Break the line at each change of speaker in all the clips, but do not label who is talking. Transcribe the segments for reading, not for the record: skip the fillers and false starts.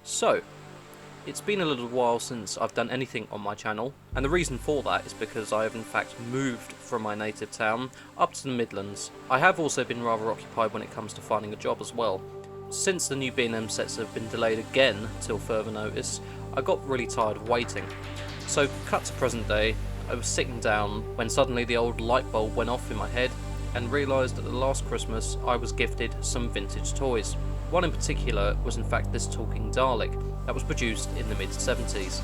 So, it's been a little while since I've done anything on my channel, and the reason for that is because I have in fact moved from my native town up to the Midlands. I have also been rather occupied when it comes to finding a job as well. Since the new B&M sets have been delayed again till further notice, I got really tired of waiting. So cut to present day, I was sitting down when suddenly the old light bulb went off in my head and realised that the last Christmas I was gifted some vintage toys. One in particular was in fact this Talking Dalek that was produced in the mid-70s.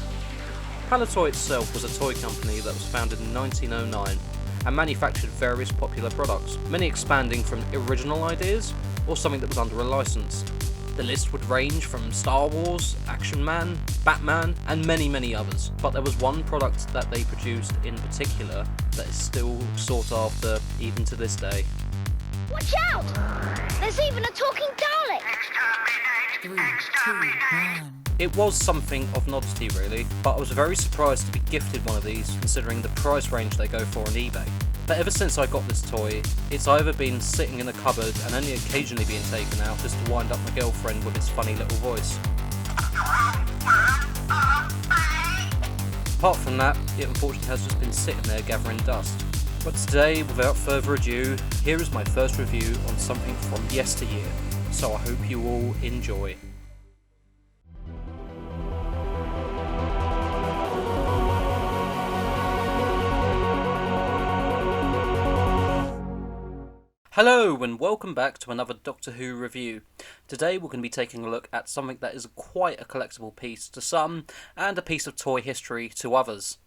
Palitoy itself was a toy company that was founded in 1909 and manufactured various popular products, many expanding from original ideas or something that was under a license. The list would range from Star Wars, Action Man, Batman, and many others, but there was one product that they produced in particular that is still sought after even to this day.
Watch out! There's even a talking Dalek!
3, 2, 1.
It was something of an oddity really, but I was very surprised to be gifted one of these considering the price range they go for on eBay. But ever since I got this toy, it's either been sitting in a cupboard and only occasionally being taken out just to wind up my girlfriend with its funny little voice. Apart from that, it unfortunately has just been sitting there gathering dust. But today, without further ado, here is my first review on something from yesteryear, so I hope you all enjoy. Hello and welcome back to another Doctor Who review. Today we're going to be taking a look at something that is quite a collectible piece to some and a piece of toy history to others.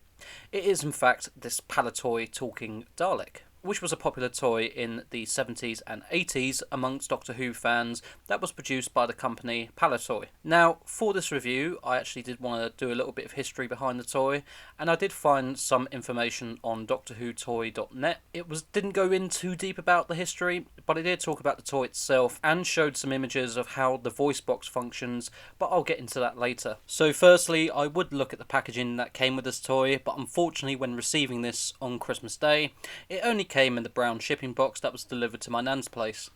It is in fact this Palitoy Talking Dalek, which was a popular toy in the 70s and 80s amongst Doctor Who fans that was produced by the company Palitoy. Now, for this review, I actually did want to do a little bit of history behind the toy, and I did find some information on DoctorWhoToy.net. It didn't go in too deep about the history, but it did talk about the toy itself and showed some images of how the voice box functions, but I'll get into that later. So firstly, I would look at the packaging that came with this toy, but unfortunately when receiving this on Christmas Day, it only came in the brown shipping box that was delivered to my nan's place.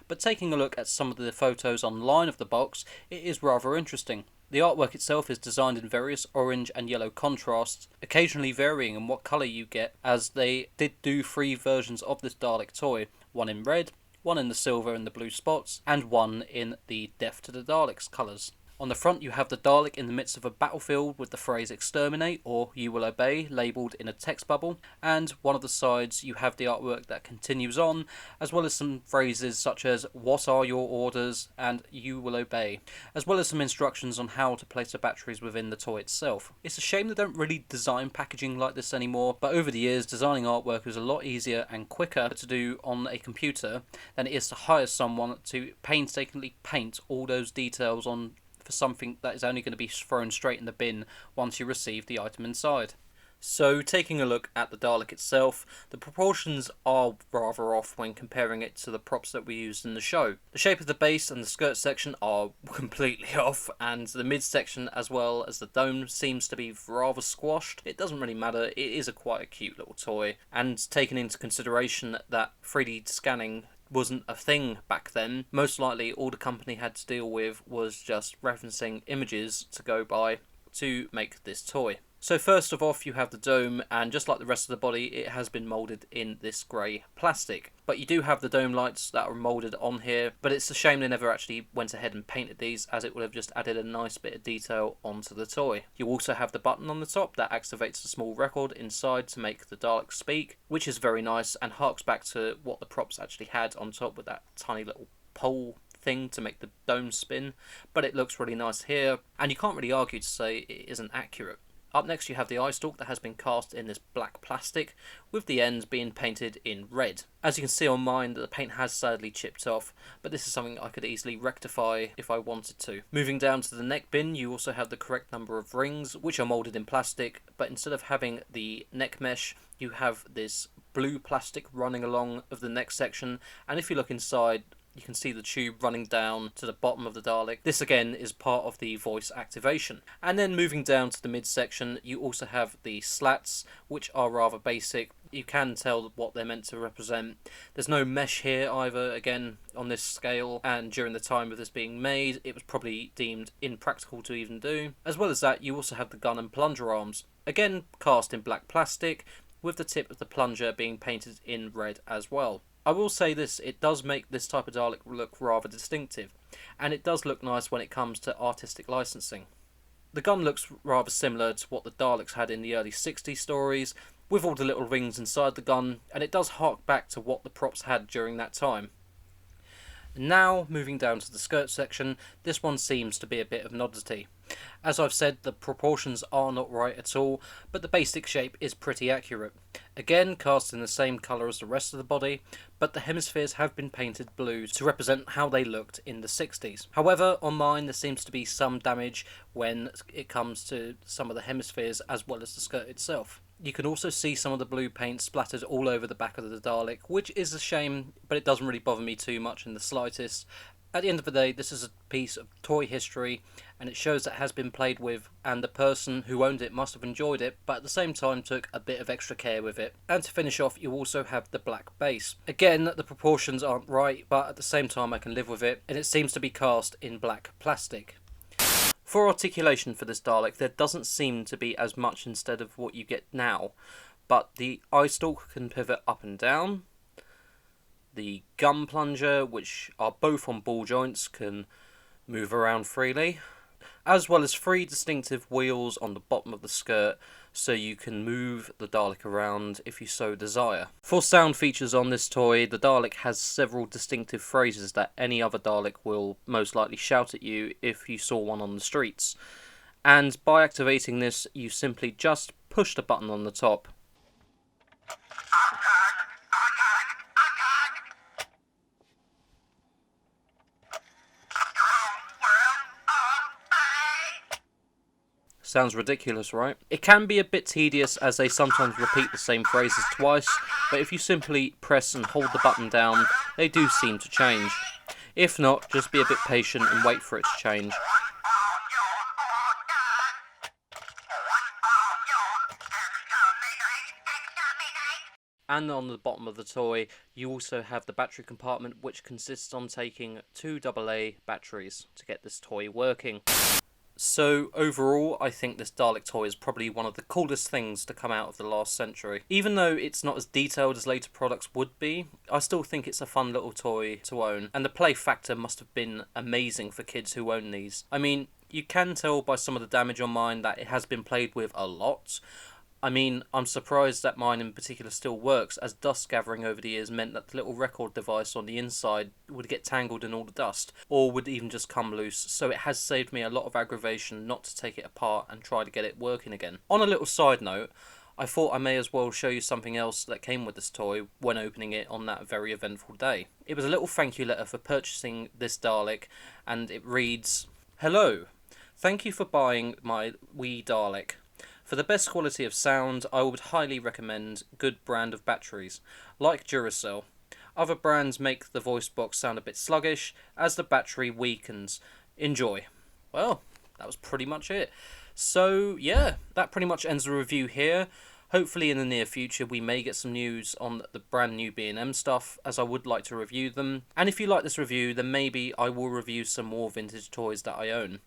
But taking a look at some of the photos online of the box, it is rather interesting. The artwork itself is designed in various orange and yellow contrasts, occasionally varying in what colour you get, as they did do 3 versions of this Dalek toy, one in red, one in the silver and the blue spots, and one in the Death to the Daleks colours. On the front you have the Dalek in the midst of a battlefield with the phrase "Exterminate" or "You will obey" labelled in a text bubble, and one of the sides you have the artwork that continues on, as well as some phrases such as "What are your orders" and "You will obey", as well as some instructions on how to place the batteries within the toy itself. It's a shame they don't really design packaging like this anymore, but over the years designing artwork is a lot easier and quicker to do on a computer than it is to hire someone to painstakingly paint all those details on for something that is only going to be thrown straight in the bin once you receive the item inside. So taking a look at the Dalek itself, the proportions are rather off when comparing it to the props that we used in the show. The shape of the base and the skirt section are completely off, and the midsection as well as the dome seems to be rather squashed. It doesn't really matter, it is quite a cute little toy, and taking into consideration that 3D scanning wasn't a thing back then, most likely all the company had to deal with was just referencing images to go by to make this toy. So first of all, you have the dome, and just like the rest of the body, it has been moulded in this grey plastic. But you do have the dome lights that are moulded on here, but it's a shame they never actually went ahead and painted these, as it would have just added a nice bit of detail onto the toy. You also have the button on the top that activates a small record inside to make the Dalek speak, which is very nice and harks back to what the props actually had on top with that tiny little pole thing to make the dome spin, but it looks really nice here, and you can't really argue to say it isn't accurate. Up next you have the Eyestalk that has been cast in this black plastic, with the ends being painted in red. As you can see on mine, the paint has sadly chipped off, but this is something I could easily rectify if I wanted to. Moving down to the neck bin, you also have the correct number of rings, which are moulded in plastic, but instead of having the neck mesh, you have this blue plastic running along of the neck section, and if you look inside, you can see the tube running down to the bottom of the Dalek. This again is part of the voice activation. And then moving down to the midsection, you also have the slats, which are rather basic, you can tell what they're meant to represent. There's no mesh here either, again, on this scale, and during the time of this being made, it was probably deemed impractical to even do. As well as that, you also have the gun and plunger arms, again cast in black plastic, with the tip of the plunger being painted in red as well. I will say this, it does make this type of Dalek look rather distinctive, and it does look nice when it comes to artistic licensing. The gun looks rather similar to what the Daleks had in the early 60s stories, with all the little rings inside the gun, and it does hark back to what the props had during that time. Now, moving down to the skirt section, this one seems to be a bit of an oddity. As I've said, the proportions are not right at all, but the basic shape is pretty accurate. Again, cast in the same colour as the rest of the body, but the hemispheres have been painted blue to represent how they looked in the 60s. However, on mine there seems to be some damage when it comes to some of the hemispheres as well as the skirt itself. You can also see some of the blue paint splattered all over the back of the Dalek, which is a shame, but it doesn't really bother me too much in the slightest. At the end of the day, this is a piece of toy history, and it shows that it has been played with, and the person who owned it must have enjoyed it, but at the same time took a bit of extra care with it. And to finish off, you also have the black base. Again, the proportions aren't right, but at the same time I can live with it, and it seems to be cast in black plastic. For articulation for this Dalek, there doesn't seem to be as much instead of what you get now, but the Eyestalk can pivot up and down. The gun plunger, which are both on ball joints, can move around freely, as well as 3 distinctive wheels on the bottom of the skirt, so you can move the Dalek around if you so desire. For sound features on this toy, the Dalek has several distinctive phrases that any other Dalek will most likely shout at you if you saw one on the streets. And by activating this, you simply just push the button on the top. Sounds ridiculous, right? It can be a bit tedious as they sometimes repeat the same phrases twice, but if you simply press and hold the button down, they do seem to change. If not, just be a bit patient and wait for it to change. And on the bottom of the toy, you also have the battery compartment, which consists on taking 2 AA batteries to get this toy working. So overall, I think this Dalek toy is probably one of the coolest things to come out of the last century. Even though it's not as detailed as later products would be, I still think it's a fun little toy to own, and the play factor must have been amazing for kids who own these. I mean, you can tell by some of the damage on mine that it has been played with a lot. I mean, I'm surprised that mine in particular still works, as dust gathering over the years meant that the little record device on the inside would get tangled in all the dust, or would even just come loose, so it has saved me a lot of aggravation not to take it apart and try to get it working again. On a little side note, I thought I may as well show you something else that came with this toy when opening it on that very eventful day. It was a little thank you letter for purchasing this Dalek, and it reads, "Hello, thank you for buying my wee Dalek. For the best quality of sound, I would highly recommend good brand of batteries, like Duracell. Other brands make the voice box sound a bit sluggish, as the battery weakens. Enjoy." Well, that was pretty much it. So, yeah, that pretty much ends the review here. Hopefully in the near future we may get some news on the brand new B&M stuff, as I would like to review them. And if you like this review, then maybe I will review some more vintage toys that I own.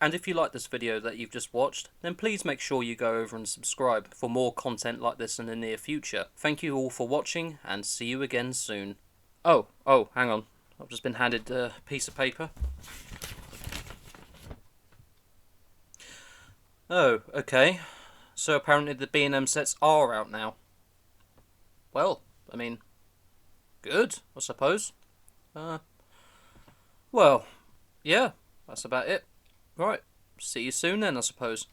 And if you like this video that you've just watched, then please make sure you go over and subscribe for more content like this in the near future. Thank you all for watching, and see you again soon. Oh, hang on. I've just been handed a piece of paper. Oh, okay. So apparently the B&M sets are out now. Well, I mean, good, I suppose. Well, yeah, that's about it. Right, see you soon then, I suppose.